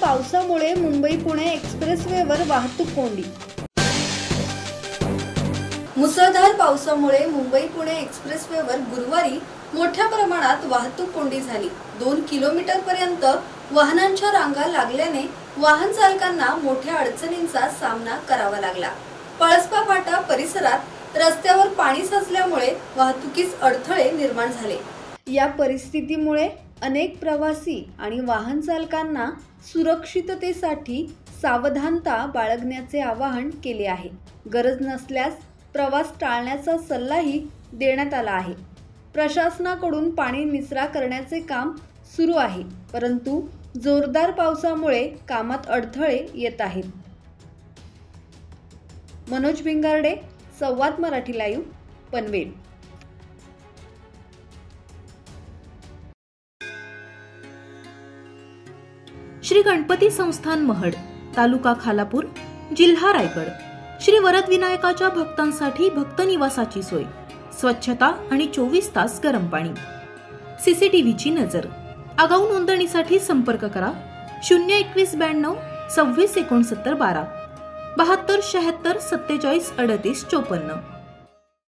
पावसामुळे मुंबई पुणे एक्सप्रेसवेवर वाहतूक कोंडी। मुसळधार पावसामुळे मुंबई पुणे एक्सप्रेसवेवर गुरुवारी मोठ्या प्रमाणात वाहतूक कोंडी झाली। 2 किलोमीटर पर्यंत वाहनांच्या रांगा लागल्याने वाहन चालकांना मोठ्या अडचणींचा सामना करावा लागला। पळसपा फाटा परिसरात रस्त्यावर पाणी साचल्यामुळे वाहतुकीस अडथळे निर्माण झाले। या परिस्थितीमुळे अनेक प्रवासी आणि वाहन चालकांना सुरक्षिततेसाठी सावधानता बाळगण्याचे आवाहन केले आहे। गरज नसल्यास प्रवास टाळण्याचा सल्लाही देण्यात आला आहे। प्रशासनाकडून पाणी निचरा करण्याचे काम सुरू आहे, परंतु जोरदार पावसामुळे कामात अडथळे येत आहेत। मनोज भिंगारडे, संवाद मराठी लाईव्ह, पनवेल। श्री गणपती संस्थान महड, तालुका खालापूर, जिल्हा रायगड। श्री वरद विनायकाच्या भक्तांसाठी भक्त निवासाची सोय, स्वच्छता आणि 24 तास गरम पाणी, सीसीटीव्हीची नजर। आगाऊ नोंदणीसाठी संपर्क करा 02192 26 69 12 72 76 47 38 54।